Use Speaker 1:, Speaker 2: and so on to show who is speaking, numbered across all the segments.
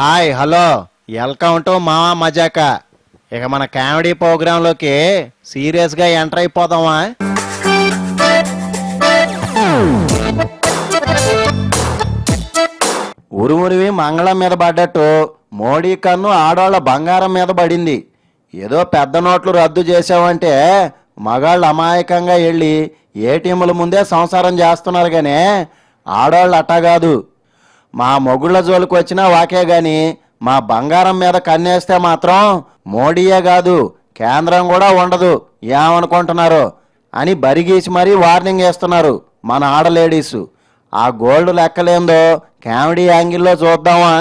Speaker 1: Hi hello welcome to మావా మజాక. ఇక మన కామెడీ ప్రోగ్రాంలోకి సీరియస్గా ఎంటర్ అయిపోదామా? ఉరుమురివి మంగళం మీద పడ్డట్టు మోడీ కన్ను ఆడవాళ్ళ బంగారం మీద పడింది. ఏదో పెద్ద నోట్లు రద్దు చేసావంటే మగాళ్ళు అమాయకంగా వెళ్ళి ఏటీఎంల ముందే సంసారం చేస్తున్నారు కానీ ఆడవాళ్ళు అట్టా కాదు. మా మొగుళ్ళ జోలికి వచ్చినా వాకే గాని మా బంగారం మీద కన్నేస్తే మాత్రం మోడీయే కాదు కేంద్రం కూడా ఉండదు ఏమనుకుంటున్నారు అని బరిగీసి మరీ వార్నింగ్ వేస్తున్నారు మన ఆడలేడీసు. ఆ గోల్డ్ లెక్కలేందో కామెడీ యాంగిల్లో చూద్దామా?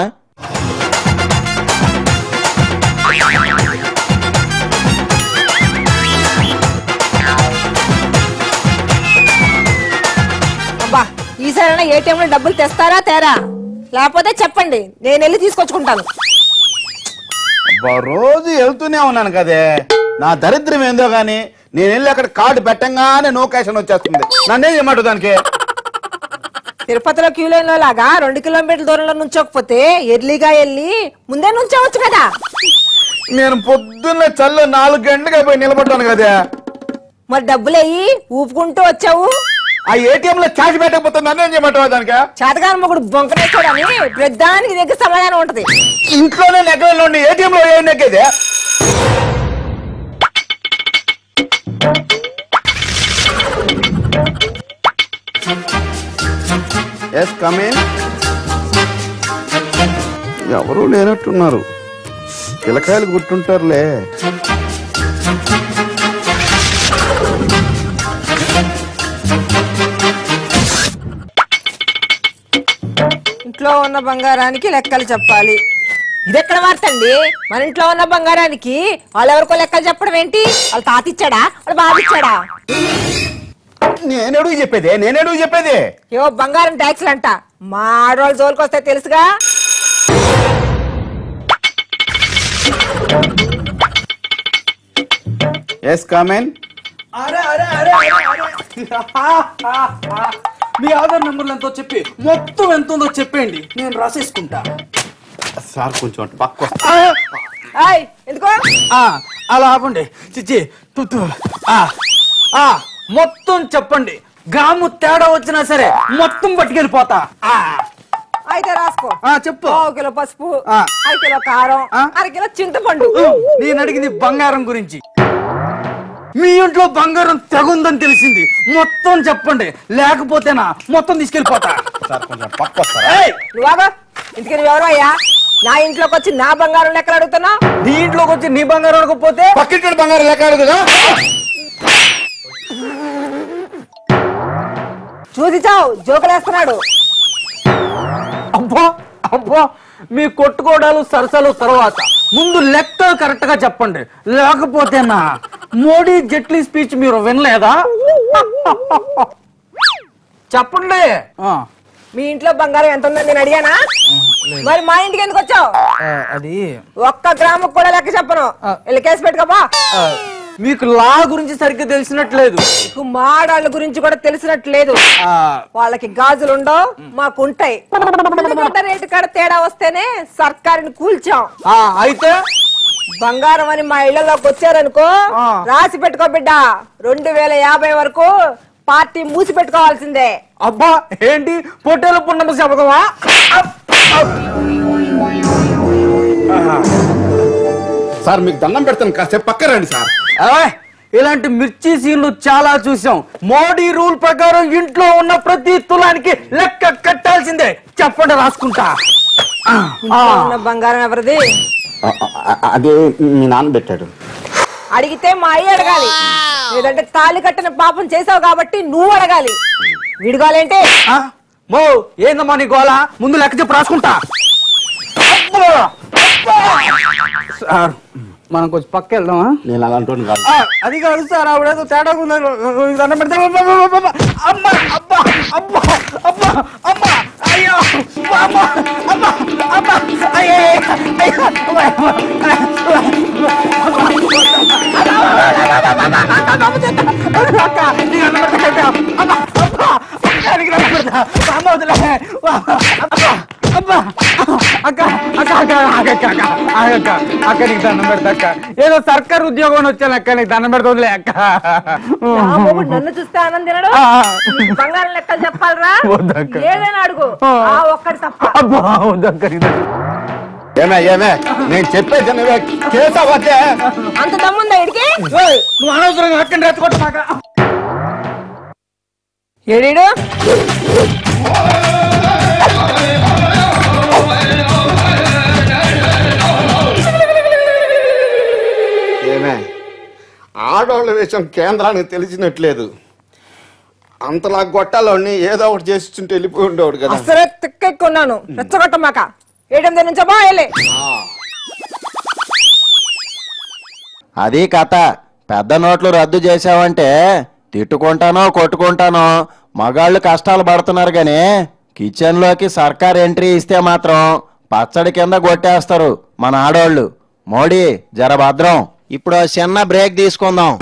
Speaker 2: ఈసారైనా ఏటీఎం లో డబ్బులు తెస్తారా తేరా? లేకపోతే చెప్పండి, నేను వెళ్ళి తీసుకొచ్చుకుంటాను.
Speaker 3: రోజు వెళ్తూనే ఉన్నాను కదే, నా దరిద్రం ఏందో గాని నేను వెళ్ళి అక్కడ కార్డు పెట్టంగానే నో క్యాష్ అని వచ్చేస్తుంది. నన్నేం చేయమంటావు దానికి?
Speaker 2: తిరుపతిలో క్యూ లైన్ లో లాగా 2 కిలోమీటర్ల దూరంలో నుంచోకపోతే ఎర్లీగా వెళ్ళి ముందే నుంచోవచ్చు కదా.
Speaker 3: నేను పొద్దున్న చల్ల 4 గంటలుగా పోయి నిలబడ్డాను కదా.
Speaker 2: మరి డబ్బులు అయ్యి ఊపుకుంటూ వచ్చావు.
Speaker 3: ఆ ఏటీఎం లో క్యాష్ పెట్టకపోతే నన్నేం చేయమంటావా దానికి?
Speaker 2: చేతగాని మొగుడు బొంకనేస్తాడని ప్రతిదానికి దగ్గర సమాధానం ఉంటది.
Speaker 3: ఇంట్లోనే నెగ్గలో ఏటీఎం లో ఏం నెగ్గేదే? Yes come in. ఎవరు లేనట్టున్నారు, పిల్లకాయలు గుర్తుంటారులే.
Speaker 2: ఇంట్లో ఉన్న బంగారానికి లెక్కలు చెప్పాలి. ఇదెక్కడ వార్తండి? మన ఇంట్లో ఉన్న బంగారానికి వాళ్ళెవరికో లెక్కలు చెప్పడం ఏంటి? వాళ్ళ తాతిచ్చాడా, వాళ్ళ బాబిచ్చాడా?
Speaker 3: నేనెడుగు చెప్పేది
Speaker 2: ఏవో బంగారం ట్యాక్స్లు అంట. మా ఆడవాళ్ళ జోలికి వస్తే తెలుసుగా.
Speaker 3: Yes come in.
Speaker 4: మీ ఆధార్ నెంబర్లు ఎంతో చెప్పి మొత్తం ఎంత ఉందో చెప్పండి, నేను రాసేసుకుంటా.
Speaker 3: సార్ కొంచెం పక్క
Speaker 2: ఎందుకో
Speaker 4: అలా ఆపండి. చిచ్చి తుత్తు మొత్తం చెప్పండి. గ్రాము తేడా వచ్చినా సరే మొత్తం పట్టుకెళ్ళిపోతా.
Speaker 2: అయితే రాసుకో.
Speaker 4: చెప్పు.
Speaker 2: 1 కిలో పసుపు, 1 కిలో కారం, 1 కిలో చింతపండు.
Speaker 4: నేను అడిగింది బంగారం గురించి. మీ ఇంట్లో బంగారం తెగుందని తెలిసింది, మొత్తం చెప్పండి, లేకపోతేనా మొత్తం తీసుకెళ్ళిపోతా.
Speaker 2: నువ్వాగా ఇంటికి ఎవరు అయ్యా? నా ఇంట్లోకి వచ్చి నా బంగారం లెక్కలు అడుగుతున్నా?
Speaker 4: నీ ఇంట్లోకి వచ్చి నీ బంగారం అడగకపోతే
Speaker 3: పక్కింటి బంగారం లెక్క అడుగుదా?
Speaker 2: చూసి చావు, జోకులేస్తున్నాడు.
Speaker 4: అబ్బా అబ్బా, మీ కొట్టుకోవడాలు సరసాలు తర్వాత ముందు లెక్క కరెక్ట్ గా చెప్పండి, లేకపోతేనా మోడీ జైట్లీ స్పీచ్ మీరు వినలేదా? చెప్పండి.
Speaker 2: మీ ఇంట్లో బంగారం ఎంత ఉందని నేను అడిగానా? మరి మా ఇంటికి ఎందుకు వచ్చావు?
Speaker 4: అది
Speaker 2: 1 గ్రాము కూడా లెక్క చెప్పను. వెళ్ళి కేసు పెట్టుకోపా.
Speaker 4: మీకు లా గురించి సరిగ్గా తెలిసినట్లేదు.
Speaker 2: నీకు మాడాళ్ళ గురించి కూడా తెలిసినట్లేదు. వాళ్ళకి గాజులు ఉండవు, మాకుంటాయి. రేటు కాడ తేడా వస్తేనే సర్కారుని కూల్చాం.
Speaker 4: అయితే
Speaker 2: బంగారం అని మా ఇళ్లలోకి వచ్చారనుకో, రాసి పెట్టుకో బిడ్డ, 2050 వరకు పార్టీ మూసి పెట్టుకోవాల్సిందే.
Speaker 4: అబ్బా ఏంటి పొట్టేలు పున్నమ చెప్పకవా?
Speaker 3: సార్ మీకు దండం పెడతాను, కాసేపు పక్క రండి సార్.
Speaker 4: ఇలాంటి మిర్చి సీన్లు చాలా చూసాం. మోడీ రూల్ ప్రకారం ఇంట్లో ఉన్న ప్రతి తులానికి లెక్క కట్టాల్సిందే. చెప్పండి, రాసుకుంటా.
Speaker 2: బంగారం ఎవరిది?
Speaker 3: అదే మీ నాన్న పెట్టాడు.
Speaker 2: అడిగితే మా అయ్య అడగాలి, లేదంటే తాళి కట్టిన పాపం చేసావు కాబట్టి నువ్వు అడగాలి. విడుగాలంటే
Speaker 4: మో ఏందమ్మా నీ గోళ? ముందు లెక్క చెప్పి రాసుకుంటా. సార్ మనం కొంచెం పక్క వెళ్దామా?
Speaker 3: నేను అలాంటి కాదు.
Speaker 4: అది కాదు సార్, ఆవిడేదో తేడా దండం పెడతా. అమ్మా అబ్బా అబ్బా అబ్బా అమ్మా అయ్యో అమ్మా అమ్మా అమ్మా అయ్యే అయ్యో అక్క అక్క అక్క అక్క నీకు దండం పెడతా అక్క. ఏదో సర్కారు ఉద్యోగం వచ్చాను అక్క, నీకు దండం పెడుతుందిలే అక్క.
Speaker 2: నా మొగుడు నన్ను చూస్తే ఆనంద్ తినడు. బంగారం లెక్కలు చెప్పాలరా,
Speaker 4: వద్దక్క.
Speaker 2: ఏదైనా అడుగు, ఆ ఒక్కటి తప్ప.
Speaker 4: అబ్బా వద్దక్క.
Speaker 3: ఏమే ఏమే నేను చెప్పేది నువ్వే చేసావతే.
Speaker 2: అంత దమ్ముందా ఇడికి?
Speaker 4: నువ్వు అనవసరంగా అక్కని రెచ్చగొట్టమాక.
Speaker 2: ఏడీడు
Speaker 3: ఏమే ఆడవాళ్ళ విషయం కేంద్రానికి తెలిసినట్లేదు. అంతలా గొట్టాలోని ఏదో ఒకటి చేస్తుంటే వెళ్ళిపోయి ఉండేవాడు కదా.
Speaker 2: అసలే తిక్కెక్కున్నాను, రెచ్చగొట్టమాక. 7 నుంచో బాయలే.
Speaker 1: అది కథ. పెద్ద నోట్లు రద్దు చేసావంటే తిట్టుకుంటానో కొట్టుకుంటానో మగాళ్ళు కష్టాలు పడుతున్నారు గాని కిచెన్లోకి సర్కార్ ఎంట్రీ ఇస్తే మాత్రం పచ్చడి కింద కొట్టేస్తారు మన ఆడోళ్ళు. మోడీ జర భద్రం. ఇప్పుడు చిన్న బ్రేక్ తీసుకుందాం.